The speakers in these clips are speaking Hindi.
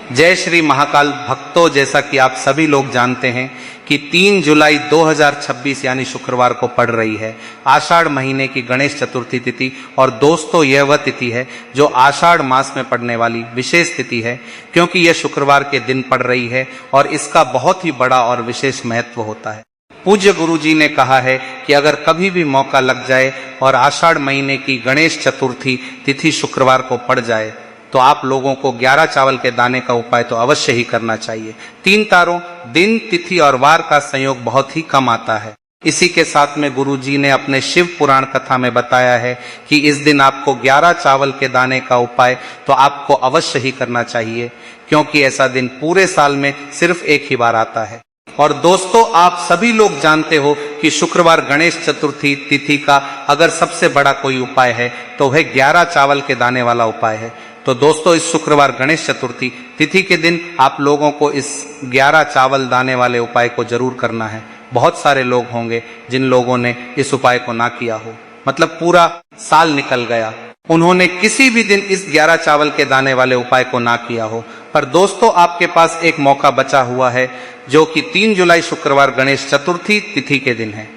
जय श्री महाकाल भक्तों, जैसा कि आप सभी लोग जानते हैं कि 3 जुलाई 2026 यानी शुक्रवार को पड़ रही है आषाढ़ महीने की गणेश चतुर्थी तिथि। और दोस्तों, यह वह तिथि है जो आषाढ़ मास में पड़ने वाली विशेष तिथि है, क्योंकि यह शुक्रवार के दिन पड़ रही है और इसका बहुत ही बड़ा और विशेष महत्व होता है। पूज्य गुरु जी ने कहा है कि अगर कभी भी मौका लग जाए और आषाढ़ महीने की गणेश चतुर्थी तिथि शुक्रवार को पड़ जाए तो आप लोगों को 11 चावल के दाने का उपाय तो अवश्य ही करना चाहिए। 3 तारों दिन, तिथि और वार का संयोग बहुत ही कम आता है। इसी के साथ में गुरु जी ने अपने शिव पुराण कथा में बताया है कि इस दिन आपको 11 चावल के दाने का उपाय तो आपको अवश्य ही करना चाहिए, क्योंकि ऐसा दिन पूरे साल में सिर्फ एक ही बार आता है। और दोस्तों, आप सभी लोग जानते हो कि शुक्रवार गणेश चतुर्थी तिथि का अगर सबसे बड़ा कोई उपाय है तो वह 11 चावल के दाने वाला उपाय है। तो दोस्तों, इस शुक्रवार गणेश चतुर्थी तिथि के दिन आप लोगों को इस 11 चावल दाने वाले उपाय को जरूर करना है। बहुत सारे लोग होंगे जिन लोगों ने इस उपाय को ना किया हो, मतलब पूरा साल निकल गया, उन्होंने किसी भी दिन इस 11 चावल के दाने वाले उपाय को ना किया हो। पर दोस्तों, आपके पास एक मौका बचा हुआ है, जो कि 3 जुलाई शुक्रवार गणेश चतुर्थी तिथि के दिन है।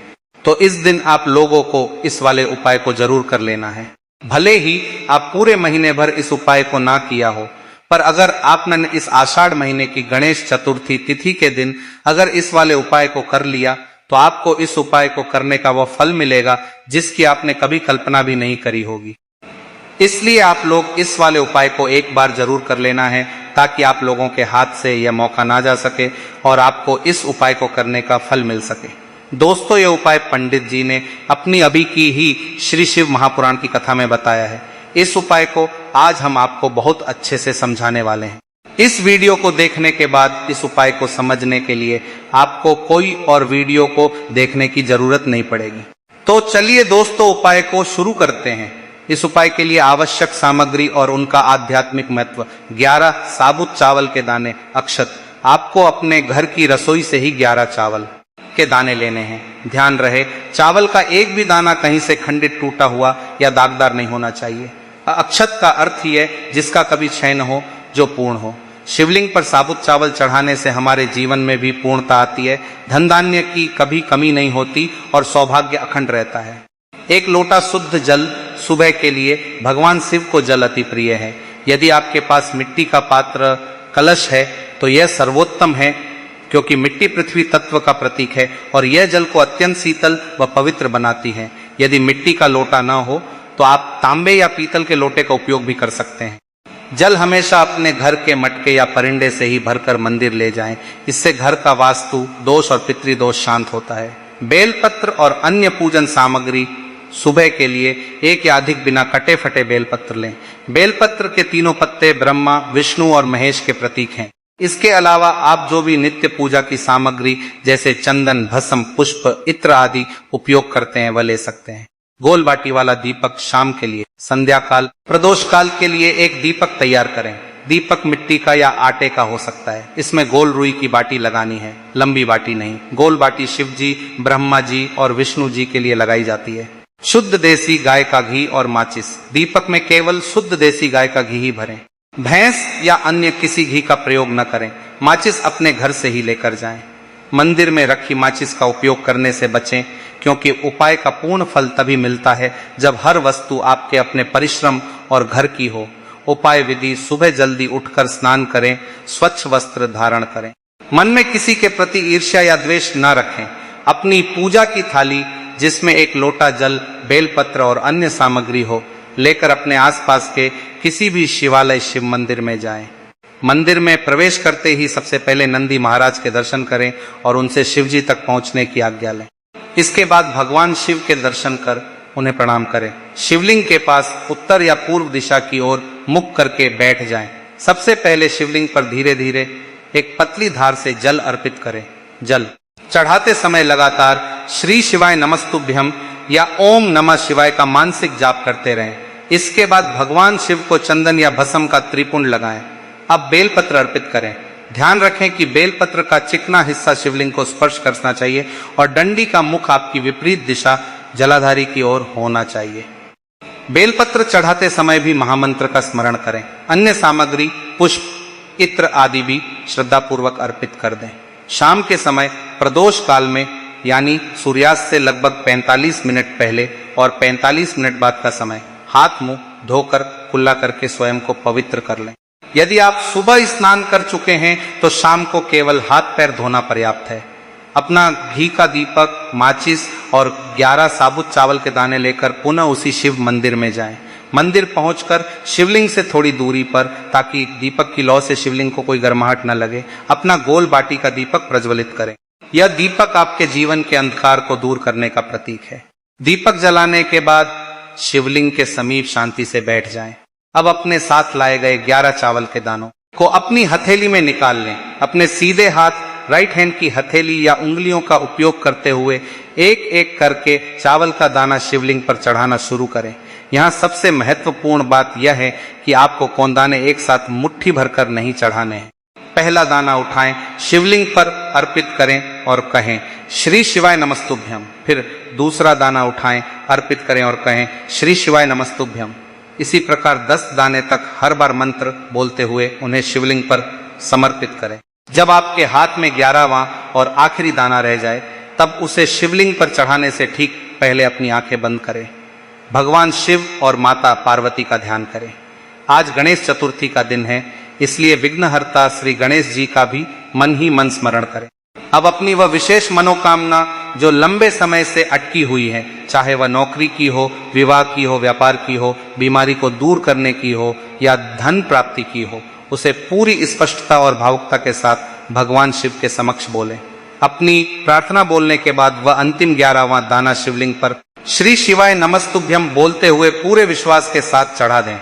तो इस दिन आप लोगों को इस वाले उपाय को जरूर कर लेना है। भले ही आप पूरे महीने भर इस उपाय को ना किया हो, पर अगर आपने इस आषाढ़ महीने की गणेश चतुर्थी तिथि के दिन अगर इस वाले उपाय को कर लिया तो आपको इस उपाय को करने का वह फल मिलेगा जिसकी आपने कभी कल्पना भी नहीं करी होगी। इसलिए आप लोग इस वाले उपाय को एक बार जरूर कर लेना है, ताकि आप लोगों के हाथ से यह मौका ना जा सके और आपको इस उपाय को करने का फल मिल सके। दोस्तों, यह उपाय पंडित जी ने अपनी अभी की ही श्री शिव महापुराण की कथा में बताया है। इस उपाय को आज हम आपको बहुत अच्छे से समझाने वाले हैं। इस वीडियो को देखने के बाद इस उपाय को समझने के लिए आपको कोई और वीडियो को देखने की जरूरत नहीं पड़ेगी। तो चलिए दोस्तों, उपाय को शुरू करते हैं। इस उपाय के लिए आवश्यक सामग्री और उनका आध्यात्मिक महत्व। 11 साबुत चावल के दाने अक्षत। आपको अपने घर की रसोई से ही 11 चावल के दाने लेने हैं। ध्यान रहे, चावल का एक भी दाना कहीं से खंडित, टूटा हुआ या दागदार नहीं होना चाहिए। अक्षत का अर्थ ही है जिसका कभी क्षय न हो, जो पूर्ण हो। शिवलिंग पर साबुत चावल चढ़ाने से हमारे जीवन में भी पूर्णता आती है, धन धान्य की कभी कमी नहीं होती और सौभाग्य अखंड रहता है। एक लोटा शुद्ध जल सुबह के लिए भगवान शिव को जल अति प्रिय है। यदि आपके पास मिट्टी का पात्र कलश है तो यह सर्वोत्तम है, क्योंकि मिट्टी पृथ्वी तत्व का प्रतीक है और यह जल को अत्यंत शीतल व पवित्र बनाती है। यदि मिट्टी का लोटा न हो तो आप तांबे या पीतल के लोटे का उपयोग भी कर सकते हैं। जल हमेशा अपने घर के मटके या परिंडे से ही भरकर मंदिर ले जाएं। इससे घर का वास्तु दोष और पितृदोष शांत होता है। बेलपत्र और अन्य पूजन सामग्री सुबह के लिए एक या अधिक बिना कटे फटे बेलपत्र लें। बेलपत्र के तीनों पत्ते ब्रह्मा, विष्णु और महेश के प्रतीक हैं। इसके अलावा आप जो भी नित्य पूजा की सामग्री जैसे चंदन, भस्म, पुष्प, इत्र आदि उपयोग करते हैं वह ले सकते हैं। गोल बाटी वाला दीपक शाम के लिए, संध्या काल, प्रदोष काल के लिए एक दीपक तैयार करें। दीपक मिट्टी का या आटे का हो सकता है। इसमें गोल रुई की बाटी लगानी है, लंबी बाटी नहीं। गोल बाटी शिव जी, ब्रह्मा जी और विष्णु जी के लिए लगाई जाती है। शुद्ध देसी गाय का घी और माचिस। दीपक में केवल शुद्ध देसी गाय का घी ही भरें। भैंस या अन्य किसी घी का प्रयोग न करें। माचिस अपने घर से ही लेकर जाएं। मंदिर में रखी माचिस का उपयोग करने से बचें, क्योंकि उपाय का पूर्ण फल तभी मिलता है जब हर वस्तु आपके अपने परिश्रम और घर की हो। उपाय विधि: सुबह जल्दी उठकर स्नान करें, स्वच्छ वस्त्र धारण करें। मन में किसी के प्रति ईर्ष्या या द्वेष न रखें। अपनी पूजा की थाली, जिसमें एक लोटा जल, बेलपत्र और अन्य सामग्री हो, लेकर अपने आसपास के किसी भी शिवालय, शिव मंदिर में जाएं। मंदिर में प्रवेश करते ही सबसे पहले नंदी महाराज के दर्शन करें और उनसे शिव जी तक पहुंचने की आज्ञा लें। इसके बाद भगवान शिव के दर्शन कर उन्हें प्रणाम करें। शिवलिंग के पास उत्तर या पूर्व दिशा की ओर मुख करके बैठ जाएं। सबसे पहले शिवलिंग पर धीरे धीरे एक पतली धार से जल अर्पित करें। जल चढ़ाते समय लगातार श्री शिवाय नमस्तुभ्यम या ओम नमः शिवाय का मानसिक जाप करते रहें। इसके बाद भगवान शिव को चंदन या भस्म का त्रिपुंड लगाएं। अब बेलपत्र अर्पित करें। ध्यान रखें कि बेलपत्र का चिकना हिस्सा शिवलिंग को स्पर्श करना चाहिए और डंडी का मुख आपकी विपरीत दिशा जलाधारी की ओर होना चाहिए। बेलपत्र चढ़ाते समय भी महामंत्र का स्मरण करें। अन्य सामग्री: पुष्प, इत्र आदि भी श्रद्धा पूर्वक अर्पित कर दें। शाम के समय प्रदोष काल में यानी सूर्यास्त से लगभग 45 मिनट पहले और 45 मिनट बाद का समय हाथ मुंह धोकर कुल्ला करके स्वयं को पवित्र कर लें। यदि आप सुबह स्नान कर चुके हैं तो शाम को केवल हाथ पैर धोना पर्याप्त है। अपना घी का दीपक, माचिस और 11 साबुत चावल के दाने लेकर पुनः उसी शिव मंदिर में जाएं। मंदिर पहुंचकर शिवलिंग से थोड़ी दूरी पर, ताकि दीपक की लौ से शिवलिंग को कोई गर्माहट न लगे, अपना गोल बाटी का दीपक प्रज्वलित करें। यह दीपक आपके जीवन के अंधकार को दूर करने का प्रतीक है। दीपक जलाने के बाद शिवलिंग के समीप शांति से बैठ जाएं। अब अपने साथ लाए गए 11 चावल के दानों को अपनी हथेली में निकाल लें। अपने सीधे हाथ राइट हैंड की हथेली या उंगलियों का उपयोग करते हुए एक एक करके चावल का दाना शिवलिंग पर चढ़ाना शुरू करें। यहाँ सबसे महत्वपूर्ण बात यह है कि आपको कौंदाने एक साथ मुट्ठी भरकर नहीं चढ़ाने हैं। पहला दाना उठाएं, शिवलिंग पर अर्पित करें और कहें श्री शिवाय नमस्तुभ्यम। फिर दूसरा दाना उठाएं, अर्पित करें और कहें श्री शिवाय नमस्तुभ्यम। इसी प्रकार 10 दाने तक हर बार मंत्र बोलते हुए उन्हें शिवलिंग पर समर्पित करें। जब आपके हाथ में 11वां और आखिरी दाना रह जाए तब उसे शिवलिंग पर चढ़ाने से ठीक पहले अपनी आंखें बंद करें। भगवान शिव और माता पार्वती का ध्यान करें। आज गणेश चतुर्थी का दिन है, इसलिए विघ्नहर्ता श्री गणेश जी का भी मन ही मन स्मरण करें। अब अपनी वह विशेष मनोकामना जो लंबे समय से अटकी हुई है, चाहे वह नौकरी की हो, विवाह की हो, व्यापार की हो, बीमारी को दूर करने की हो या धन प्राप्ति की हो, उसे पूरी स्पष्टता और भावुकता के साथ भगवान शिव के समक्ष बोलें। अपनी प्रार्थना बोलने के बाद वह अंतिम 11वां दाना शिवलिंग पर श्री शिवाय नमस्तुभ्यम बोलते हुए पूरे विश्वास के साथ चढ़ा दें।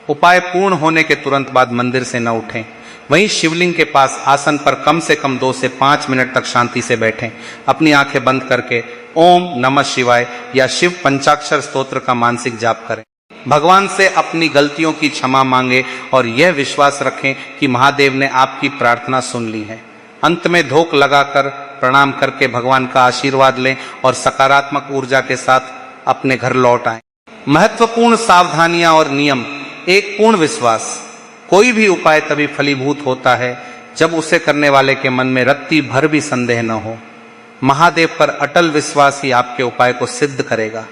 उपाय पूर्ण होने के तुरंत बाद मंदिर से न उठें। वहीं शिवलिंग के पास आसन पर कम से कम 2 से 5 मिनट तक शांति से बैठें। अपनी आंखें बंद करके ओम नमः शिवाय या शिव पंचाक्षर स्तोत्र का मानसिक जाप करें। भगवान से अपनी गलतियों की क्षमा मांगे और यह विश्वास रखें कि महादेव ने आपकी प्रार्थना सुन ली है। अंत में धोख लगाकर प्रणाम करके भगवान का आशीर्वाद लें और सकारात्मक ऊर्जा के साथ अपने घर लौट आएं। महत्वपूर्ण सावधानियां और नियम। एक पूर्ण विश्वास। कोई भी उपाय तभी फलीभूत होता है जब उसे करने वाले के मन में रत्ती भर भी संदेह न हो। महादेव पर अटल विश्वास ही आपके उपाय को सिद्ध करेगा।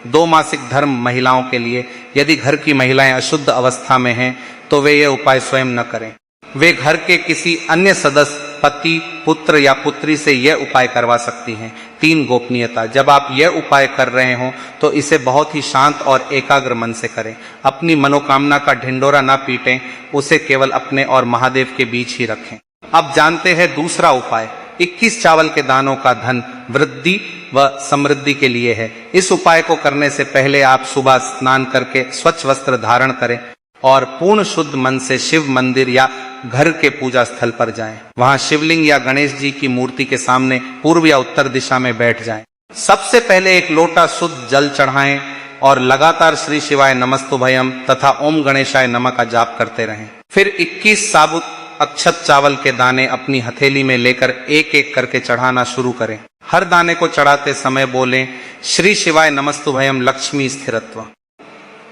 2 मासिक धर्म महिलाओं के लिए, यदि घर की महिलाएं अशुद्ध अवस्था में हैं तो वे ये उपाय स्वयं न करें। वे घर के किसी अन्य सदस्य, पति, पुत्र या पुत्री से यह उपाय करवा सकती हैं। 3 गोपनीयता। जब आप यह उपाय कर रहे हो तो इसे बहुत ही शांत और एकाग्र मन से करें। अपनी मनोकामना का ढिंडोरा ना पीटें, उसे केवल अपने और महादेव के बीच ही रखें। अब जानते हैं दूसरा उपाय। 21 चावल के दानों का धन वृद्धि व समृद्धि के लिए है। इस उपाय को करने से पहले आप सुबह स्नान करके स्वच्छ वस्त्र धारण करें और पूर्ण शुद्ध मन से शिव मंदिर या घर के पूजा स्थल पर जाएं। वहां शिवलिंग या गणेश जी की मूर्ति के सामने पूर्व या उत्तर दिशा में बैठ जाएं। सबसे पहले एक लोटा शुद्ध जल चढ़ाएं और लगातार श्री शिवाय नमस्तुभयम तथा ओम गणेशाय नमः का जाप करते रहें। फिर 21 साबुत अक्षत चावल के दाने अपनी हथेली में लेकर एक एक करके चढ़ाना शुरू करें। हर दाने को चढ़ाते समय बोलें श्री शिवाय नमस्तुभयम लक्ष्मी स्थिरत्व।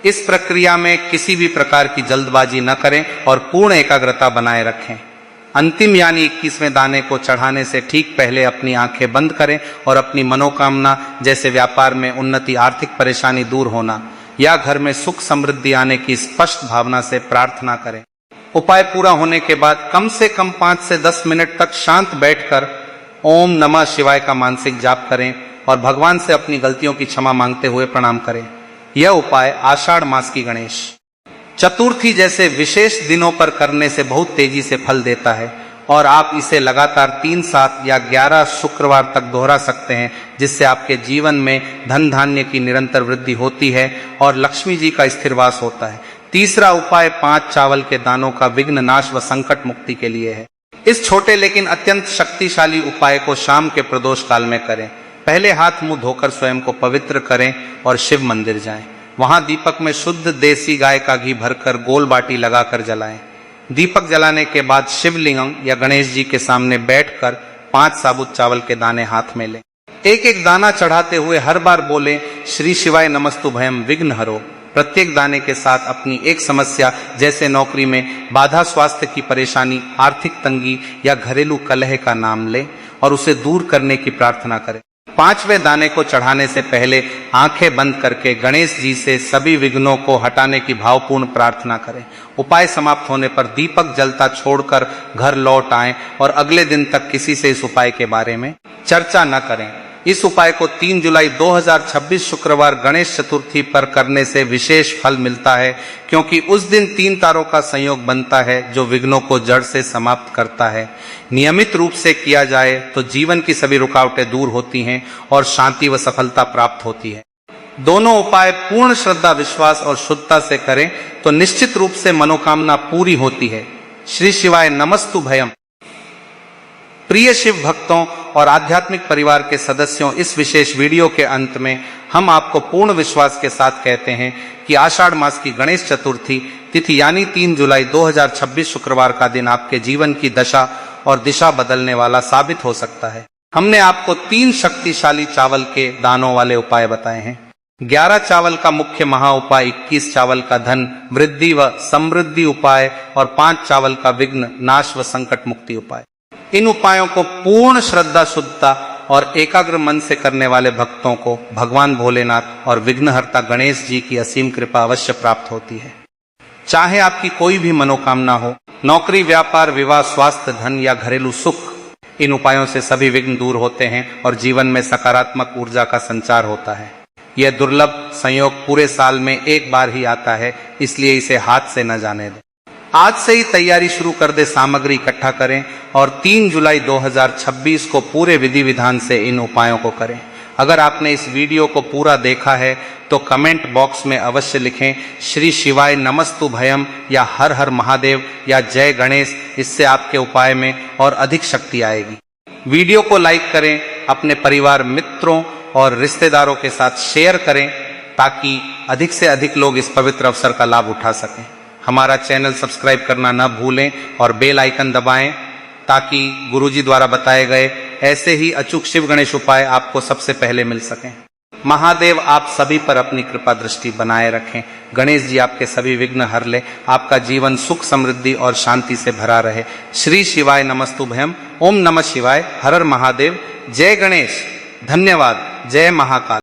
इस प्रक्रिया में किसी भी प्रकार की जल्दबाजी न करें और पूर्ण एकाग्रता बनाए रखें। अंतिम यानी 21वें दाने को चढ़ाने से ठीक पहले अपनी आंखें बंद करें और अपनी मनोकामना, जैसे व्यापार में उन्नति, आर्थिक परेशानी दूर होना या घर में सुख समृद्धि आने की स्पष्ट भावना से प्रार्थना करें। उपाय पूरा होने के बाद कम से कम 5 से 10 मिनट तक शांत बैठकर ओम नमः शिवाय का मानसिक जाप करें और भगवान से अपनी गलतियों की क्षमा मांगते हुए प्रणाम करें। यह उपाय आषाढ़ मास की गणेश चतुर्थी जैसे विशेष दिनों पर करने से बहुत तेजी से फल देता है और आप इसे लगातार 3, 7 या 11 शुक्रवार तक दोहरा सकते हैं, जिससे आपके जीवन में धन धान्य की निरंतर वृद्धि होती है और लक्ष्मी जी का स्थिर वास होता है। तीसरा उपाय 5 चावल के दानों का विघ्न नाश व संकट मुक्ति के लिए है। इस छोटे लेकिन अत्यंत शक्तिशाली उपाय को शाम के प्रदोष काल में करें। पहले हाथ मुंह धोकर स्वयं को पवित्र करें और शिव मंदिर जाएं। वहां दीपक में शुद्ध देसी गाय का घी भरकर गोल बाटी लगाकर जलाएं। दीपक जलाने के बाद शिवलिंग या गणेश जी के सामने बैठकर 5 साबुत चावल के दाने हाथ में लें। एक एक दाना चढ़ाते हुए हर बार बोलें श्री शिवाय नमस्तुभयम विघ्न हरो। प्रत्येक दाने के साथ अपनी एक समस्या जैसे नौकरी में बाधा, स्वास्थ्य की परेशानी, आर्थिक तंगी या घरेलू कलह का नाम लें और उसे दूर करने की प्रार्थना करें। 5वें दाने को चढ़ाने से पहले आंखें बंद करके गणेश जी से सभी विघ्नों को हटाने की भावपूर्ण प्रार्थना करें। उपाय समाप्त होने पर दीपक जलता छोड़कर घर लौट आएं और अगले दिन तक किसी से इस उपाय के बारे में चर्चा न करें। इस उपाय को 3 जुलाई 2026 शुक्रवार गणेश चतुर्थी पर करने से विशेष फल मिलता है, क्योंकि उस दिन 3 तारों का संयोग बनता है जो विघ्नों को जड़ से समाप्त करता है। नियमित रूप से किया जाए तो जीवन की सभी रुकावटें दूर होती हैं और शांति व सफलता प्राप्त होती है। दोनों उपाय पूर्ण श्रद्धा, विश्वास और शुद्धता से करें तो निश्चित रूप से मनोकामना पूरी होती है। श्री शिवाय नमस्तु भयम। प्रिय शिव भक्तों और आध्यात्मिक परिवार के सदस्यों, इस विशेष वीडियो के अंत में हम आपको पूर्ण विश्वास के साथ कहते हैं कि आषाढ़ मास की गणेश चतुर्थी तिथि यानी 3 जुलाई 2026 शुक्रवार का दिन आपके जीवन की दशा और दिशा बदलने वाला साबित हो सकता है। हमने आपको 3 शक्तिशाली चावल के दानों वाले उपाय बताए हैं। 11 चावल का मुख्य महा उपाय, 21 चावल का धन वृद्धि व समृद्धि उपाय और 5 चावल का विघ्न नाश व संकट मुक्ति उपाय। इन उपायों को पूर्ण श्रद्धा, शुद्धता और एकाग्र मन से करने वाले भक्तों को भगवान भोलेनाथ और विघ्नहर्ता गणेश जी की असीम कृपा अवश्य प्राप्त होती है। चाहे आपकी कोई भी मनोकामना हो, नौकरी, व्यापार, विवाह, स्वास्थ्य, धन या घरेलू सुख, इन उपायों से सभी विघ्न दूर होते हैं और जीवन में सकारात्मक ऊर्जा का संचार होता है। यह दुर्लभ संयोग पूरे साल में एक बार ही आता है, इसलिए इसे हाथ से न जाने दें। आज से ही तैयारी शुरू कर दे, सामग्री इकट्ठा करें और 3 जुलाई 2026 को पूरे विधि विधान से इन उपायों को करें। अगर आपने इस वीडियो को पूरा देखा है तो कमेंट बॉक्स में अवश्य लिखें श्री शिवाय नमस्तु भयम या हर हर महादेव या जय गणेश। इससे आपके उपाय में और अधिक शक्ति आएगी। वीडियो को लाइक करें, अपने परिवार, मित्रों और रिश्तेदारों के साथ शेयर करें ताकि अधिक से अधिक लोग इस पवित्र अवसर का लाभ उठा सकें। हमारा चैनल सब्सक्राइब करना न भूलें और बेल आइकन दबाएं ताकि गुरुजी द्वारा बताए गए ऐसे ही अचूक शिव गणेश उपाय आपको सबसे पहले मिल सकें। महादेव आप सभी पर अपनी कृपा दृष्टि बनाए रखें। गणेश जी आपके सभी विघ्न हर ले, आपका जीवन सुख, समृद्धि और शांति से भरा रहे। श्री शिवाय नमस्तु भयम। ओम नमः शिवाय। हर हर महादेव। जय गणेश। धन्यवाद। जय महाकाल।